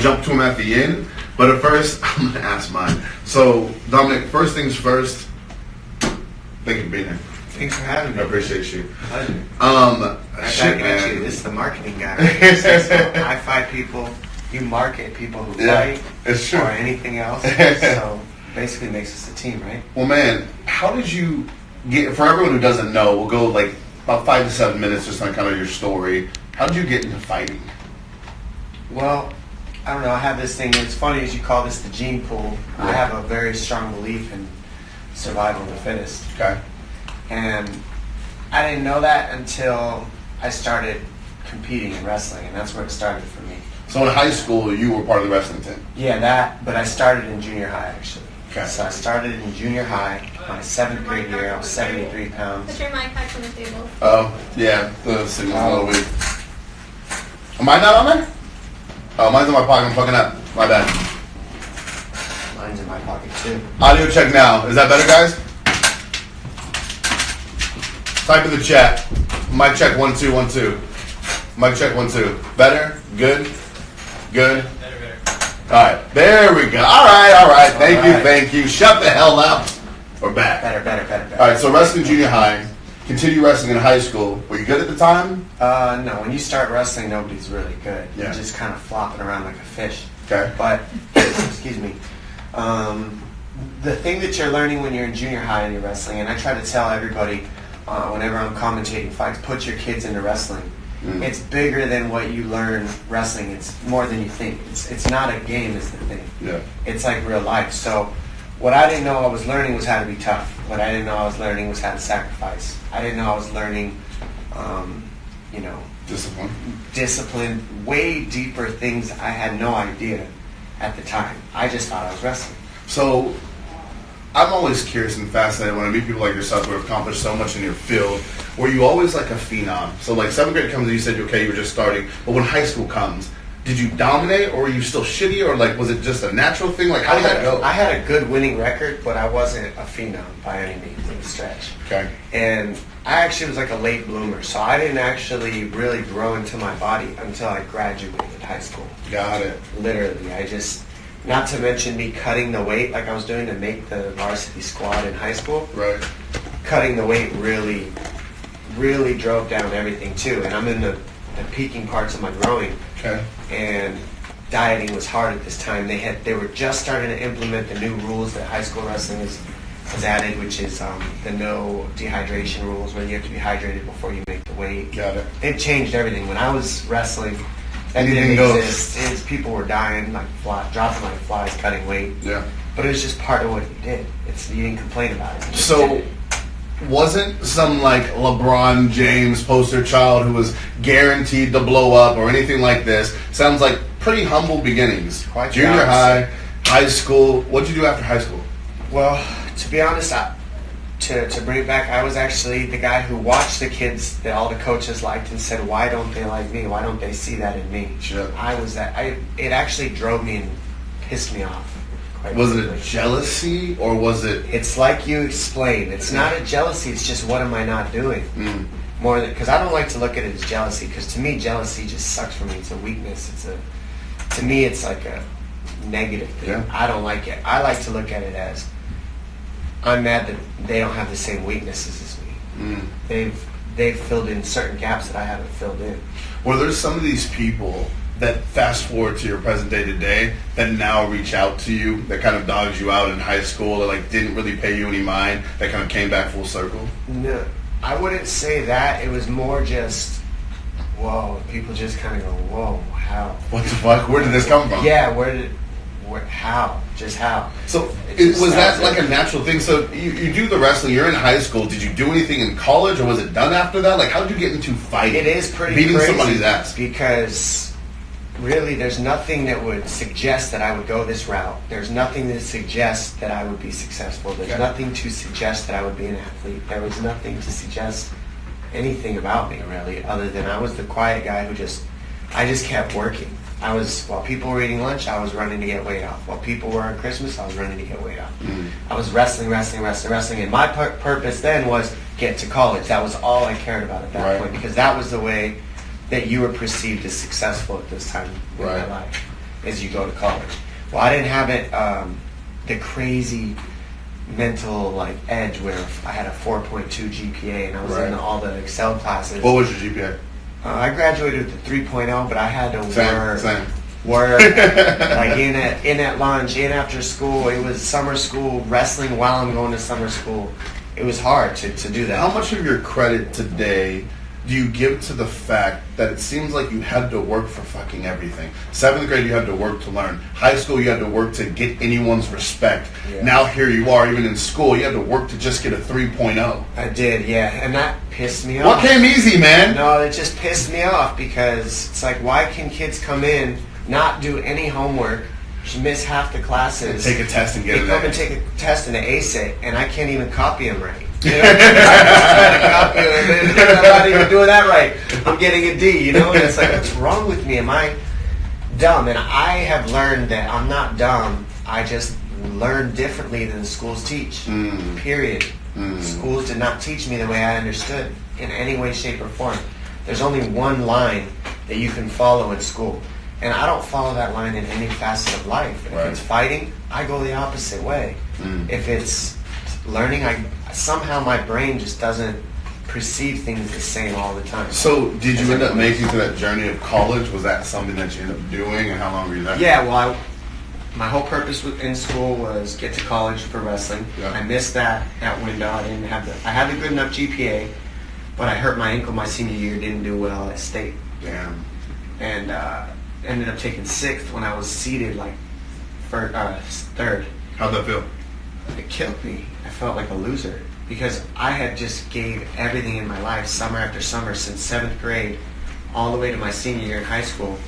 jump to them at the end. But at first, I'm going to ask mine. So, Dominick, first things first, thank you for being here. Thanks for having me. I appreciate you. Pleasure. Shit, at you. This is the marketing guy. I fight people. You market people who fight it's true. or anything else. So basically makes us a team, right? Well, man, how did you get, for everyone who doesn't know, we'll go like about 5 to 7 minutes just on kind of your story. How did you get into fighting? Well, I don't know. I have this thing. It's funny as you call this the gene pool. Yeah. I have a very strong belief in survival of the fittest. Okay. And I didn't know that until I started competing in wrestling, and that's where it started for me. So in high school, you were part of the wrestling team? Yeah, but I started in junior high, actually. Okay. So I started in junior high. My 7th grade year, I was 73 pounds. Put your mic back on the table. Oh, yeah, the signal's a little weak. Am I not on there? Oh, mine's in my pocket. I'm fucking up. My bad. Mine's in my pocket, too. Audio check now. Is that better, guys? Type in the chat. Mic check 1 2 1 2. Mic check 1 2. Better? Good? Good? Better. All right. There we go. All right. Thank you. Shut the hell up. We're back. Better. All right, so wrestling junior high. Continue wrestling in high school. Were you good at the time? No. When you start wrestling, nobody's really good. Yeah. You're just kind of flopping around like a fish. Okay. But, excuse me. The thing that you're learning when you're in junior high and you're wrestling, and I try to tell everybody whenever I'm commentating fights, put your kids into wrestling. It's bigger than what you learn wrestling. It's more than you think. It's not a game is the thing. Yeah. It's like real life. So what I didn't know I was learning was how to be tough. What I didn't know I was learning was how to sacrifice. I didn't know I was learning, discipline, way deeper things I had no idea at the time. I just thought I was wrestling. So I'm always curious and fascinated when I meet people like yourself who have accomplished so much in your field. Were you always like a phenom? So like 7th grade comes and you said, okay, you were just starting. But when high school comes, did you dominate or were you still shitty? Or like, was it just a natural thing? Like, how did that go? I had a good winning record, but I wasn't a phenom by any means in the stretch. Okay. And I actually was like a late bloomer. So I didn't actually really grow into my body until I graduated high school. Got it. Literally. Not to mention me cutting the weight like I was doing to make the varsity squad in high school. Right. Cutting the weight really drove down everything too. And I'm in the peaking parts of my growing. Okay. And dieting was hard at this time. They were just starting to implement the new rules that high school wrestling has added, which is the no dehydration rules, where you have to be hydrated before you make the weight. Got it. They've changed everything. When I was wrestling, that didn't exist. People were dying, dropping like flies, cutting weight. Yeah. But it was just part of what you did. You didn't complain about it. So, wasn't some like LeBron James poster child who was guaranteed to blow up or anything like this? Sounds like pretty humble beginnings. Quite Junior high, high school. What'd you do after high school? Well, to be honest, to bring it back, I was actually the guy who watched the kids that all the coaches liked and said, why don't they like me? Why don't they see that in me? Sure. I was that. It actually drove me and pissed me off. Was it a jealousy or was it? It's like you explained. It's not a jealousy. It's just what am I not doing? More than because I don't like to look at it as jealousy. Because to me, jealousy just sucks for me. It's a weakness. To me, it's like a negative thing. Yeah. I don't like it. I like to look at it as I'm mad that they don't have the same weaknesses as me. They've filled in certain gaps that I haven't filled in. Well, there's some of these people that fast forward to your present day today that now reach out to you, that kind of dogs you out in high school, that like didn't really pay you any mind, that kind of came back full circle? No, I wouldn't say that. It was more just, whoa, people just kind of go, whoa, how? What the fuck? Where did this come from? Yeah, how? Just how? So was that like a natural thing? So you do the wrestling, you're in high school. Did you do anything in college or was it done after that? Like how did you get into fighting? It is pretty beating crazy somebody's ass. Because really there's nothing that would suggest that I would go this route. There's nothing that suggests that I would be successful. There's nothing to suggest that I would be an athlete. There was nothing to suggest anything about me really, other than I was the quiet guy who I just kept working. While people were eating lunch, I was running to get weight off. While people were on Christmas, I was running to get weight off. I was wrestling. And my purpose then was get to college. That was all I cared about at that point, because that was the way that you were perceived as successful at this time in my life. is you go to college. Well, I didn't have it the crazy mental like edge where I had a 4.2 GPA and I was in all the Excel classes. What was your GPA? I graduated with a 3.0, but I had to work like in at lunch, in after school. It was summer school, wrestling while I'm going to summer school. It was hard to do that. How much of your credit today do you give to the fact that it seems like you had to work for fucking everything? 7th grade, you had to work to learn. High school, you had to work to get anyone's respect. Yeah. Now here you are, even in school, you had to work to just get a 3.0. I did, yeah, and that pissed me off. What came easy, man? No, it just pissed me off because it's like, why can kids come in, not do any homework, just miss half the classes, and take a test and get it? They come and take a test and ace it, and I can't even copy them right. You know, I'm trying to copy them, and I'm not even doing that right. I'm getting a D, you know, and it's like, what's wrong with me? Am I dumb? And I have learned that I'm not dumb. I just learn differently than the schools teach. Period. Schools did not teach me the way I understood in any way, shape, or form. There's only one line that you can follow in school. And I don't follow that line in any facet of life. If it's fighting, I go the opposite way. If it's learning, somehow my brain just doesn't perceive things the same all the time. So did you end up making to that journey of college? Was that something that you ended up doing, and how long were you there? Yeah, well, my whole purpose in school was get to college for wrestling. Yeah. I missed that window. I had a good enough GPA, but I hurt my ankle my senior year, didn't do well at state. Damn. And ended up taking 6th when I was seated like third. How'd that feel? It killed me. I felt like a loser because I had just gave everything in my life, summer after summer, since 7th grade, all the way to my senior year in high school.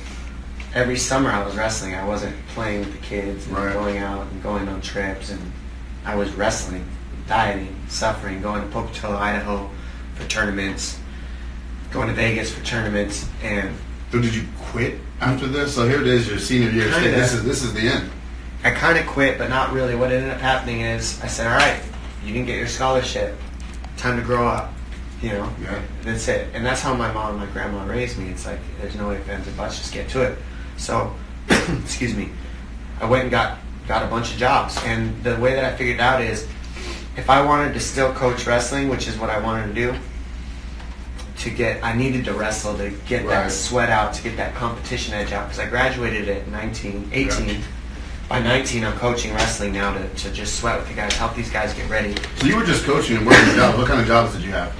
Every summer I was wrestling. I wasn't playing with the kids and going out and going on trips, and I was wrestling, dieting, suffering, going to Pocatello, Idaho for tournaments, going to Vegas for tournaments, and. So did you quit after this? So here it is, your senior year. This is the end. I kind of quit, but not really. What ended up happening is I said, all right, you didn't get your scholarship. Time to grow up. You know? Yeah. That's it. And that's how my mom and my grandma raised me. It's like, there's no ifs, ands, or buts, just get to it. So, excuse me, I went and got a bunch of jobs. And the way that I figured out is if I wanted to still coach wrestling, which is what I wanted to do, I needed to wrestle to get that sweat out, to get that competition edge out, because I graduated at 18. Yeah. By 19, I'm coaching wrestling now to just sweat with the guys, help these guys get ready. So you were just coaching and working jobs. What kind of jobs did you have?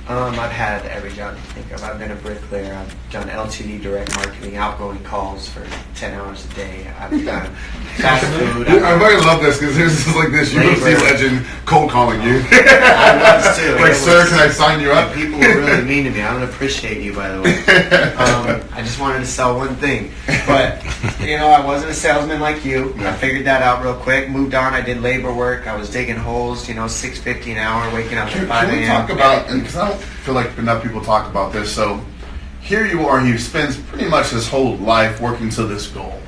I've had every job you think of. I've been a bricklayer. I've done LTD direct marketing, outgoing calls for 10 hours a day. I've done fast food. I fucking love this because this is like this UFC legend cold calling you. I was too. Like, sir, can I sign you up? People were really mean to me. I don't appreciate you, by the way. I just wanted to sell one thing. But, you know, I wasn't a salesman like you. I figured that out real quick. Moved on. I did labor work. I was digging holes, you know, $6.50 an hour, waking up at 5 a.m. Can we talk about, because I don't feel like enough people talk about this, so here you are, he spends pretty much his whole life working to this goal.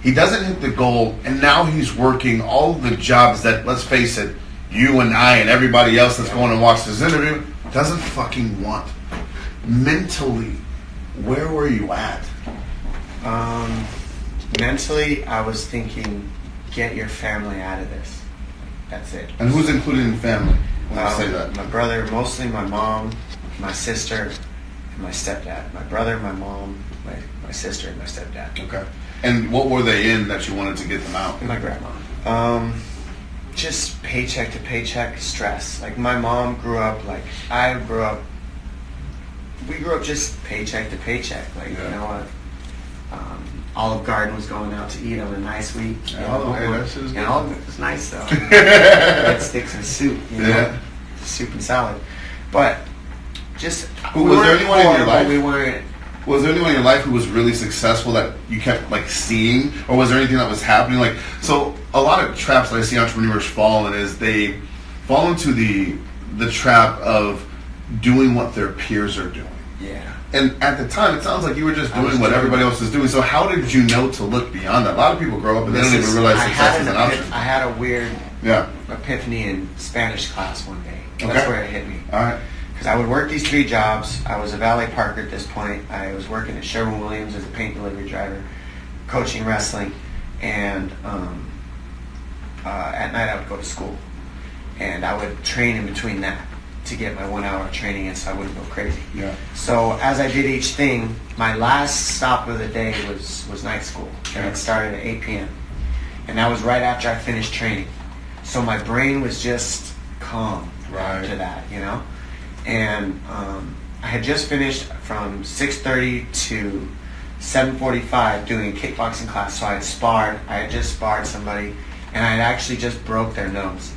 He doesn't hit the goal, and now he's working all the jobs that, let's face it, you and I and everybody else that's going to watch this interview doesn't fucking want. Mentally, where were you at? Mentally, I was thinking, get your family out of this. That's it. And who's included in family when you say that? My brother, mostly my mom, my sister, and my stepdad. My brother, my mom, my sister, and my stepdad. Okay. And what were they in that you wanted to get them out? My grandma. Just paycheck to paycheck stress. Like my mom grew up like I grew up. We grew up just paycheck to paycheck. Like you know what? Olive Garden was going out to eat on a nice week. Olive was nice though. Red sticks and soup. You know? Soup and salad. But just was there anyone in your life? Was there anyone in your life who was really successful that you kept like seeing, or was there anything that was happening? Like, so a lot of traps that I see entrepreneurs fall in is they fall into the trap of doing what their peers are doing. Yeah. And at the time, it sounds like you were just doing what everybody else is doing. So how did you know to look beyond that? A lot of people grow up and they don't even realize success is an option. I had a weird epiphany in Spanish class one day. That's where it hit me. All right. Because I would work these 3 jobs. I was a valet parker at this point. I was working at Sherwin-Williams as a paint delivery driver. coaching wrestling, and at night I would go to school, and I would train in between that to get my 1 hour training in so I wouldn't go crazy. Yeah. So as I did each thing, my last stop of the day was night school, and it started at 8 p.m. And that was right after I finished training. So my brain was just calm after that, you know? And I had just finished from 6:30 to 7:45 doing a kickboxing class. So I had just sparred somebody, and I had actually just broke their nose.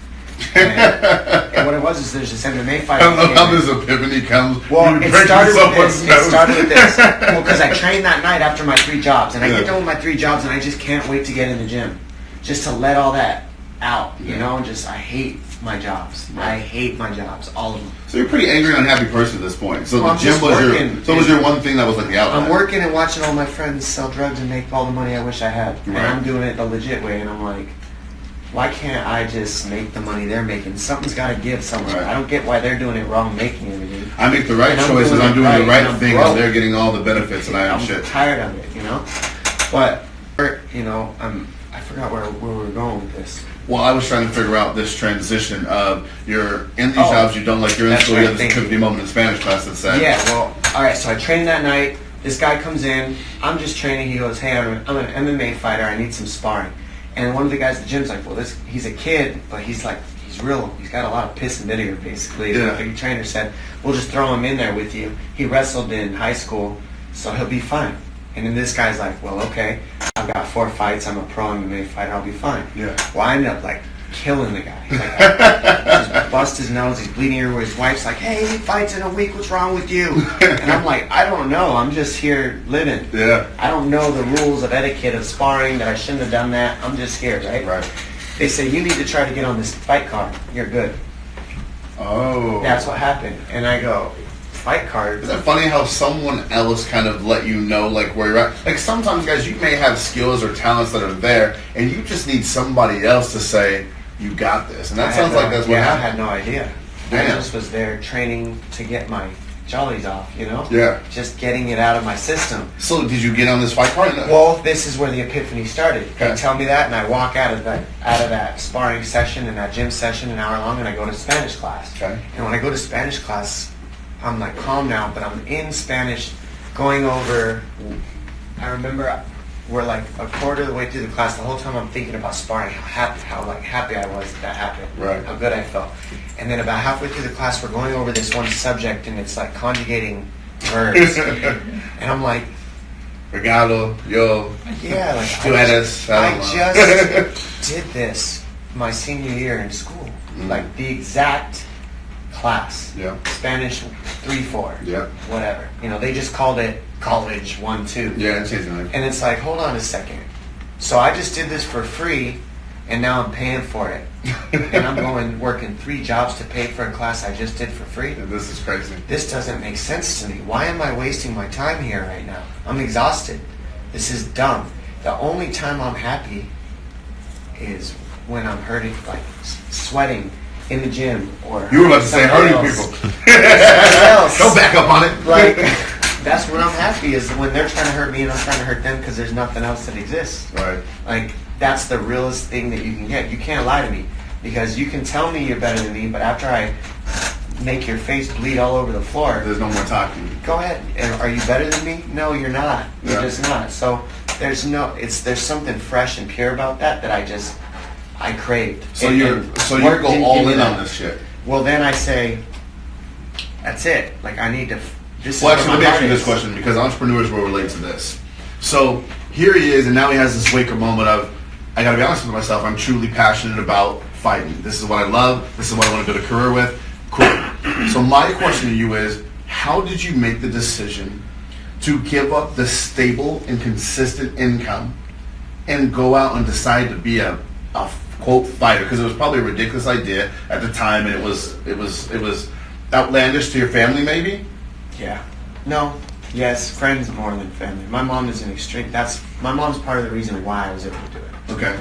And what it was is there's this MMA fight. I love how this epiphany comes. Well, it started with this. Well, because I trained that night after my 3 jobs, and I get done with my 3 jobs, and I just can't wait to get in the gym, just to let all that out, you know. Just I hate my jobs. I hate my jobs, all of them. So you're a pretty angry, unhappy person at this point. So well, the gym was your one thing that was like the outlet. I'm working and watching all my friends sell drugs and make all the money I wish I had, and I'm doing it the legit way, and I'm like, why can't I just make the money they're making? Something's got to give somewhere. I don't get why they're doing it wrong, making everything. I make the right choices. I'm doing the right thing, and they're getting all the benefits, and I'm shit. I'm tired of it, you know. But you know, I forgot where we were going with this. Well, I was trying to figure out this transition of you're in these jobs you don't like. You're in school. You have this epiphany moment in Spanish class that said. Yeah. Well, all right. So I trained that night. This guy comes in. I'm just training. He goes, "Hey, I'm an MMA fighter. I need some sparring." And one of the guys at the gym's like, well, he's a kid, but he's real. He's got a lot of piss and vinegar, basically. Yeah. The trainer said, we'll just throw him in there with you. He wrestled in high school, so he'll be fine. And then this guy's like, well, okay, I've got 4 fights. I'm a pro MMA fighter. I'll be fine. Yeah. Well, I ended up like killing the guy. Like, I just bust his nose. He's bleeding everywhere. His wife's like, hey, he fights in a week. What's wrong with you? And I'm like, I don't know. I'm just here living. Yeah. I don't know the rules of etiquette of sparring, that I shouldn't have done that. I'm just here, right? Right. They say, you need to try to get on this fight card. You're good. Oh. That's what happened. And I go, fight card? Isn't it funny how someone else kind of let you know like where you're at? Like sometimes, guys, you may have skills or talents that are there, and you just need somebody else to say, you got this. And that sounds like that's what happened. I had no idea. I just was there training to get my jollies off, you know? Yeah. Just getting it out of my system. So did you get on this fight card? Well, this is where the epiphany started. Okay. They tell me that, and I walk out of that sparring session and that gym session an hour long, and I go to Spanish class. Okay. And when I go to Spanish class, I'm like calm now, but I'm in Spanish going over, I remember we're like a quarter of the way through the class. The whole time I'm thinking about sparring, how happy I was that happened, right? How good I felt. And then about halfway through the class, we're going over this one subject, and it's like conjugating verbs, and I'm like, regalo, yo, yeah, like I just did this my senior year in school, like the exact class, Spanish 3-4, whatever. You know, they just called it college 1-2. Yeah, it's easy. And it's like, hold on a second. So I just did this for free, and now I'm paying for it. And I'm working 3 jobs to pay for a class I just did for free. Yeah, this is crazy. This doesn't make sense to me. Why am I wasting my time here right now? I'm exhausted. This is dumb. The only time I'm happy is when I'm hurting, like sweating in the gym, or you were about to say hurting people. Don't back up on it. Like that's when I'm happy, is when they're trying to hurt me and I'm trying to hurt them, because there's nothing else that exists. Right. Like that's the realest thing that you can get. You can't lie to me, because you can tell me you're better than me, but after I make your face bleed all over the floor, there's no more talking. Go ahead. Are you better than me? No, you're not. You're just not. So there's something fresh and pure about that I craved. So you go all in on this shit. Well, then I say, that's it. Like I need to. Well, actually, let me ask you this question, because entrepreneurs will relate to this. So here he is, and now he has this wake-up moment of, I got to be honest with myself. I'm truly passionate about fighting. This is what I love. This is what I want to build a career with. Cool. So my question to you is, how did you make the decision to give up the stable and consistent income and go out and decide to be a quote fighter? Because it was probably a ridiculous idea at the time, and it was outlandish to your family, maybe. Yeah. No. Yes. Friends more than family. My mom is an extreme. My mom's part of the reason why I was able to do it. Okay.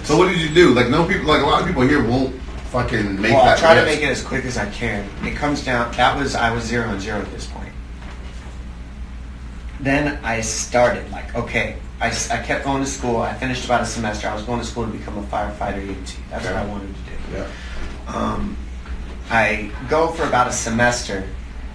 So what did you do? Like a lot of people here won't fucking make that. Well, I'll try to make it as quick as I can. It comes down. I was 0-0 at this point. Then I started like, okay, I kept going to school. I finished about a semester. I was going to school to become a firefighter EMT. That's what I wanted to do. Yeah. I go for about a semester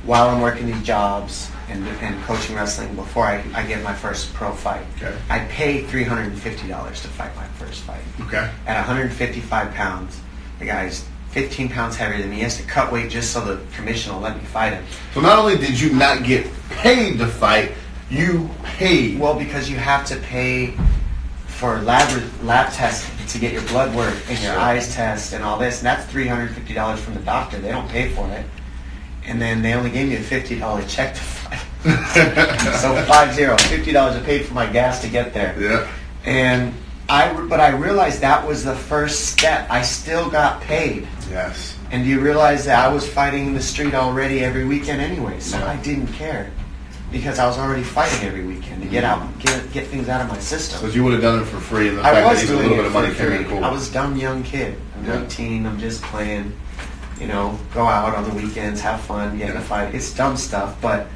while I'm working these jobs and coaching wrestling before I get my first pro fight. Okay. I paid $350 to fight my first fight. Okay. At 155 pounds, the guy's 15 pounds heavier than me. He has to cut weight just so the commission will let me fight him. So not only did you not get paid to fight, you paid. Well, because you have to pay for lab tests to get your blood work and your eyes test and all this, and that's $350 from the doctor. They don't pay for it. And then they only gave me a $50 check to fight. So $50 I paid for my gas to get there. Yeah. And I realized that was the first step. I still got paid. Yes. And do you realize that I was fighting in the street already every weekend anyway, so I didn't care. Because I was already fighting every weekend to get out, get things out of my system. Because you would have done it for free, and the I fact was that even a doing little bit it of money for came in free. cool. I was a dumb young kid. I'm 19. I'm just playing. Go out on the weekends, have fun, get in a fight. It's dumb stuff, but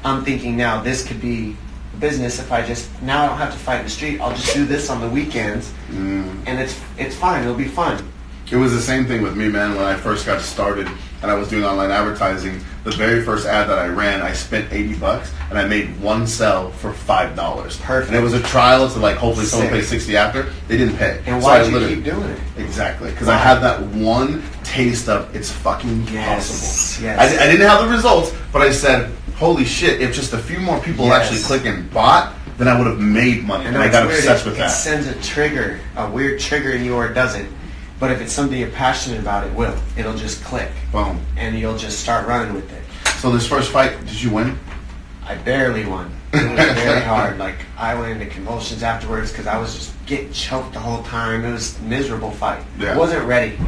I'm thinking now this could be a business if I now I don't have to fight in the street. I'll just do this on the weekends, and it's fine. It'll be fun. It was the same thing with me, man. When I first got started and I was doing online advertising, the very first ad that I ran, I spent $80 and I made one sell for $5. Perfect. And it was a trial to hopefully someone Sick. pays 60 after. They didn't pay. And So why I did you literally- keep doing it? Exactly, because I had that one taste of it's fucking possible. Yes. I didn't have the results, but I said, holy shit, if just a few more people actually click and bought, then I would have made money. And I got obsessed with that. It sends a weird trigger in you, or it doesn't. But if it's something you're passionate about, it will. It'll just click. Boom. And you'll just start running with it. So this first fight, did you win? I barely won. It was very hard. Like, I went into convulsions afterwards because I was just getting choked the whole time. It was a miserable fight. Yeah. I wasn't ready.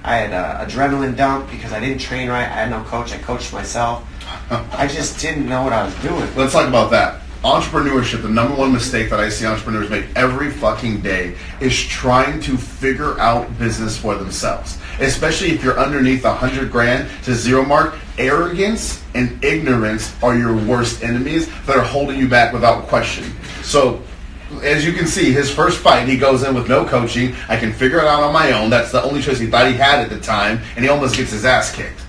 I had adrenaline dump because I didn't train right. I had no coach. I coached myself. I just didn't know what I was doing. Let's talk about that. Entrepreneurship, the number one mistake that I see entrepreneurs make every fucking day is trying to figure out business for themselves. Especially if you're underneath 100 grand to zero mark, arrogance and ignorance are your worst enemies that are holding you back without question. So, as you can see, his first fight, he goes in with no coaching. I can figure it out on my own. That's the only choice he thought he had at the time, and he almost gets his ass kicked.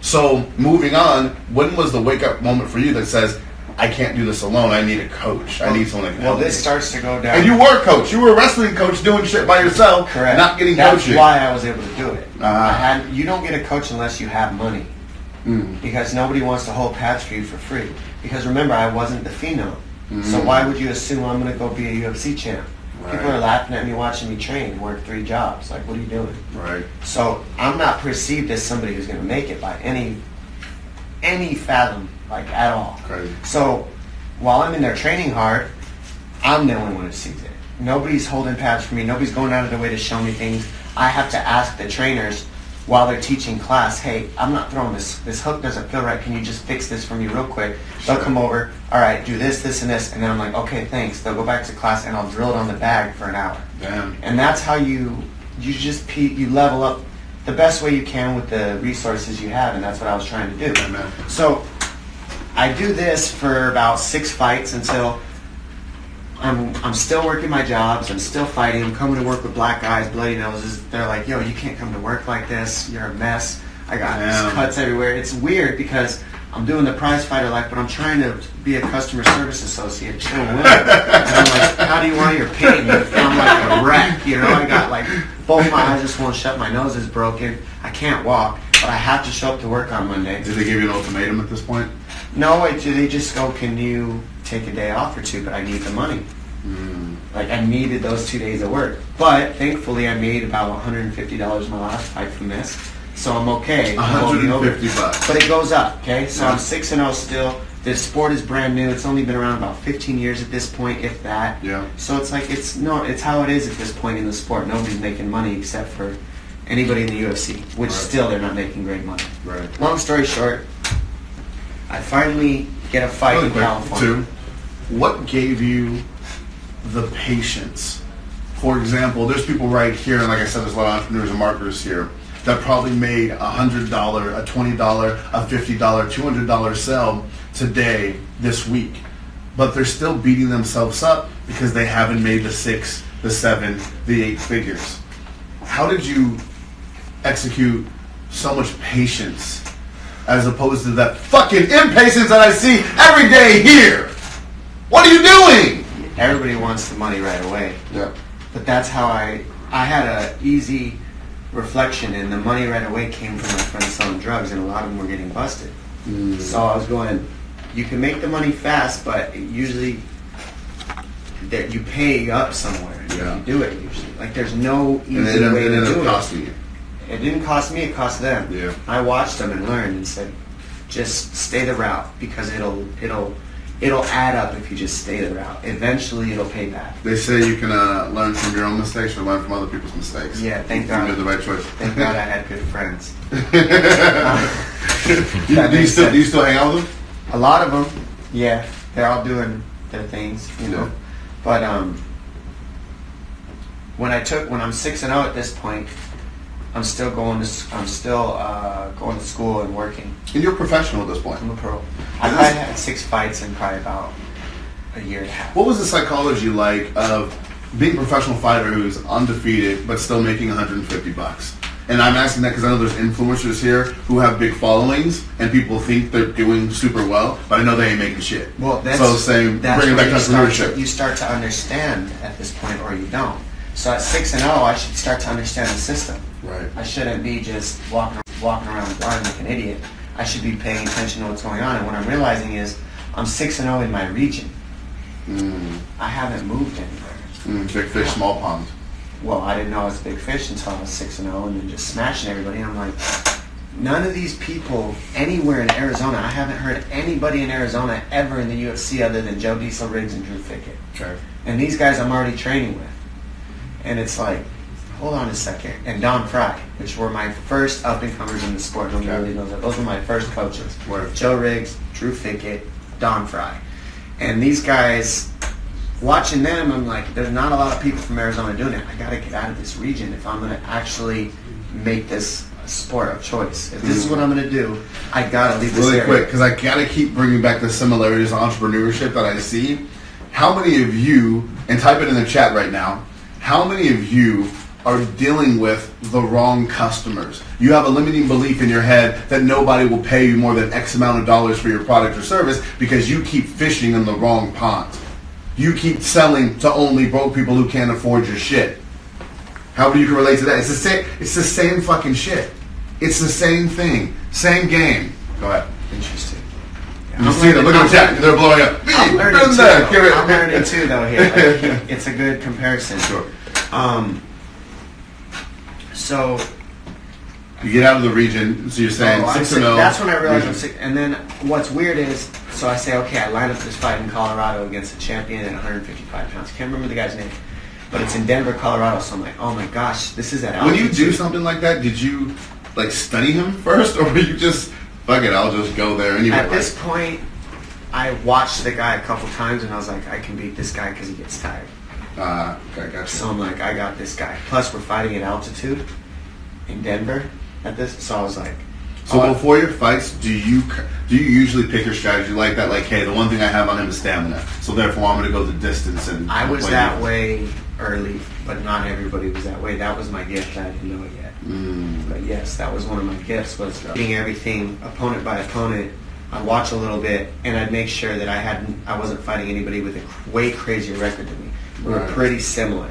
So, moving on, when was the wake-up moment for you that says, I can't do this alone. I need a coach. I need someone that can help me. Well, this starts to go down. And you were a coach. You were a wrestling coach doing shit by yourself. Correct. Not getting That's coaching. why I was able to do it. You don't get a coach unless you have money. Because nobody wants to hold pads for you for free. Because remember, I wasn't the phenom. So why would you assume I'm going to go be a UFC champ? Right. People are laughing at me watching me train, work 3 jobs. Like, what are you doing? Right. So I'm not perceived as somebody who's going to make it by any fathom, like, at all. Crazy. So while I'm in there training hard, I'm the only one who sees it. Nobody's holding pads for me. Nobody's going out of their way to show me things. I have to ask the trainers while they're teaching class, hey, I'm not throwing this hook doesn't feel right. Can you just fix this for me real quick? They'll come over, all right, do this, this, and this. And then I'm like, okay, thanks. They'll go back to class and I'll drill it on the bag for an hour. Damn. And that's how you level up the best way you can with the resources you have. And that's what I was trying to do. Amen. So I do this for about 6 fights until I'm still working my jobs. I'm still fighting. I'm coming to work with black eyes, bloody noses. They're like, yo, you can't come to work like this. You're a mess. I got cuts everywhere. It's weird because I'm doing the prize fighter life, but I'm trying to be a customer service associate. And I'm like, how do you want your pain? I'm like a wreck. I got like both my eyes just won't shut. My nose is broken. I can't walk, but I have to show up to work on Monday. Did they give you an ultimatum at this point? No, they just go, can you take a day off or 2, but I need the money. Like, I needed those 2 days of work. But thankfully I made about $150 my last fight from this. So I'm okay. $150. But it goes up, okay? So I'm 6-0 still. The sport is brand new. It's only been around about 15 years at this point, if that. Yeah. So it's like, it's how it is at this point in the sport. Nobody's making money except for anybody in the UFC, which still they're not making great money. Right. Long story short, I finally get a fight in California. What gave you the patience? For example, there's people right here, and like I said, there's a lot of entrepreneurs and marketers here that probably made $100, a $20, a $50, $200 sell today, this week. But they're still beating themselves up because they haven't made the 6, the 7, the 8 figures. How did you execute so much patience as opposed to that fucking impatience that I see every day here? What are you doing? Everybody wants the money right away. Yeah. But that's how I had a easy reflection, and the money right away came from my friends selling drugs, and a lot of them were getting busted. So I was going, you can make the money fast, but usually that you pay up somewhere. Yeah. You do it usually. Like there's no easy And way to do it. Costing you. It didn't cost me, it cost them. Yeah. I watched them and learned and said, just stay the route, because it'll add up if you just stay the route. Eventually it'll pay back. They say you can learn from your own mistakes or learn from other people's mistakes. Yeah, thank God. You made the right choice. Thank God I had good friends. Do you still hang out with them? A lot of them, yeah. They're all doing their things, you know. Yeah. But when I'm 6-0 at this point, I'm still going to school and working. And you're a professional at this point. I'm a pro. I've probably had 6 fights in probably about a year and a half. What was the psychology like of being a professional fighter who's undefeated but still making $150? And I'm asking that because I know there's influencers here who have big followings, and people think they're doing super well, but I know they ain't making shit. Well, that's bring it back to entrepreneurship. You start to understand at this point, or you don't. So at 6-0, I should start to understand the system. Right. I shouldn't be just walking around blind like an idiot. I should be paying attention to what's going on. And what I'm realizing is I'm 6-0 in my region. I haven't moved anywhere. Big fish, small pond. Well, I didn't know I was a big fish until I was 6-0 and then just smashing everybody. And I'm like, none of these people anywhere in Arizona, I haven't heard anybody in Arizona ever in the UFC other than Joe Diesel Riggs and Drew Fickett. Okay. And these guys I'm already training with. And it's like, hold on a second. And Don Fry, which were my first up-and-comers in the sport. Nobody really knows that. Those were my first coaches. Right. Joe Riggs, Drew Fickett, Don Fry. And these guys, watching them, I'm like, there's not a lot of people from Arizona doing it. I got to get out of this region if I'm going to actually make this a sport of choice. If this is what I'm going to do, I got to leave this area. Really quick, because I got to keep bringing back the similarities of entrepreneurship that I see. How many of you, and type it in the chat right now, how many of you are dealing with the wrong customers? You have a limiting belief in your head that nobody will pay you more than X amount of dollars for your product or service because you keep fishing in the wrong pond. You keep selling to only broke people who can't afford your shit. How do you can relate to that? It's the same fucking shit. It's the same thing. Same game. Go ahead. Interesting. You see them, look at the chat, they're blowing up. I'm learning too, though, here. Like, it's a good comparison. Sure. So you get out of the region, so you're saying 6-0. That's when I realized I'm sick. And then what's weird is, so I say, okay, I line up this fight in Colorado against a champion at 155 pounds. Can't remember the guy's name, but it's in Denver, Colorado. So I'm like, oh my gosh, this is at altitude. When you do something like that, did you like study him first, or were you just fuck it, I'll just go there anyway? At this point, I watched the guy a couple times, and I was like, I can beat this guy because he gets tired. Okay, gotcha. So I'm like, I got this guy. Plus, we're fighting at altitude in Denver at this. So I was like, so before your fights, do you usually pick your strategy like that? Like, hey, the one thing I have on him is stamina, so therefore I'm going to go the distance. And I was that way early, but not everybody was that way. That was my gift. I didn't know it yet. But yes, that was one of my gifts, was beating everything opponent by opponent. I'd watch a little bit, and I'd make sure that I wasn't fighting anybody with a way crazier record than me. We were pretty similar.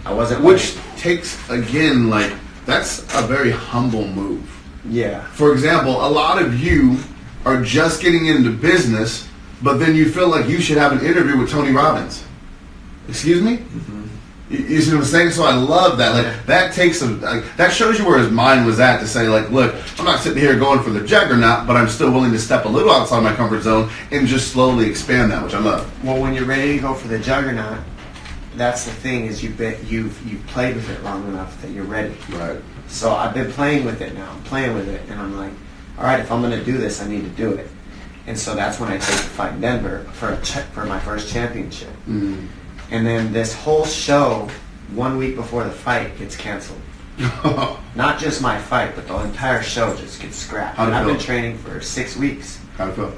I wasn't. Which takes, again, like, that's a very humble move. Yeah. For example, a lot of you are just getting into business, but then you feel like you should have an interview with Tony Robbins. Excuse me? Mm-hmm. You see what I'm saying? So I love that. Like, that takes that shows you where his mind was at to say, like, look, I'm not sitting here going for the juggernaut, but I'm still willing to step a little outside my comfort zone and just slowly expand that, which I love. Well, when you're ready to go for the juggernaut, that's the thing, is you've played with it long enough that you're ready. Right. So I've been playing with it now. I'm playing with it, and I'm like, all right, if I'm going to do this, I need to do it. And so that's when I take the fight in Denver for my first championship. Mm. And then this whole show, 1 week before the fight, gets canceled. Not just my fight, but the entire show just gets scrapped. And I've been training for 6 weeks. How'd it feel?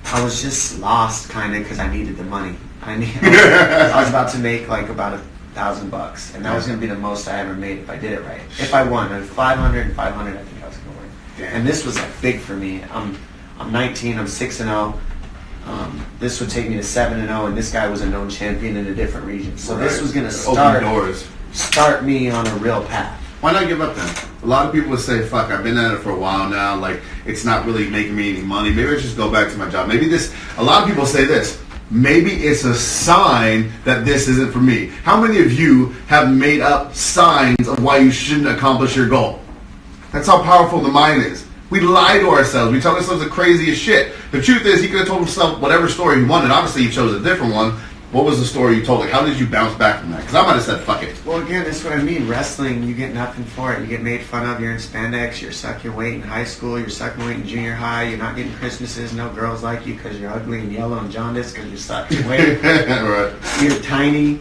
I was just lost, kind of, because I needed the money. I was about to make like about $1,000, and that was going to be the most I ever made if I did it right. If I won, it was 500 and 500. I think I was going to win. Damn. And this was like big for me. I'm 19. I'm 6-0. This would take me to 7-0, and this guy was a known champion in a different region. So this was going to start me on a real path. Why not give up then? A lot of people would say, fuck, I've been at it for a while now, like, it's not really making me any money. Maybe I should just go back to my job. Maybe a lot of people say this, maybe it's a sign that this isn't for me. How many of you have made up signs of why you shouldn't accomplish your goal? That's how powerful the mind is. We lie to ourselves. We tell ourselves the craziest shit. The truth is, he could have told himself whatever story he wanted. Obviously, he chose a different one. What was the story you told? Like, how did you bounce back from that? Because I might have said, fuck it. Well, again, that's what I mean. Wrestling, you get nothing for it. You get made fun of. You're in spandex. You're sucking weight in high school. You're sucking weight in junior high. You're not getting Christmases. No girls like you because you're ugly and yellow and jaundiced because you're sucking weight. Right. You're tiny.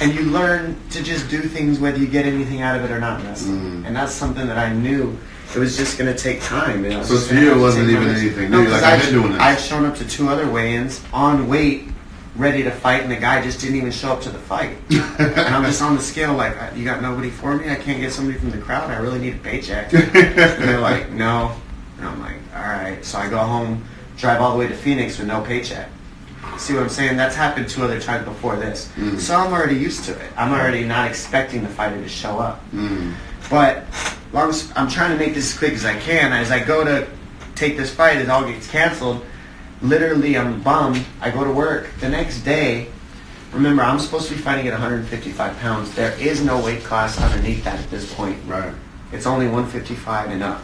And you learn to just do things whether you get anything out of it or not in wrestling. And that's something that I knew it was just going to take time. So for you, it wasn't even anything new. Like, I've been doing this. I've shown up to 2 other weigh-ins on weight, ready to fight, and the guy just didn't even show up to the fight. And I'm just on the scale like, you got nobody for me? I can't get somebody from the crowd? I really need a paycheck. And they're like, no. And I'm like, all right. So I go home, drive all the way to Phoenix with no paycheck. See what I'm saying? That's happened 2 other times before this. So I'm already used to it. I'm already not expecting the fighter to show up. But long as I'm trying to make this as quick as I can. As I go to take this fight, it all gets canceled. Literally, I'm bummed. I go to work. The next day, remember, I'm supposed to be fighting at 155 pounds. There is no weight class underneath that at this point. Right. It's only 155 and up.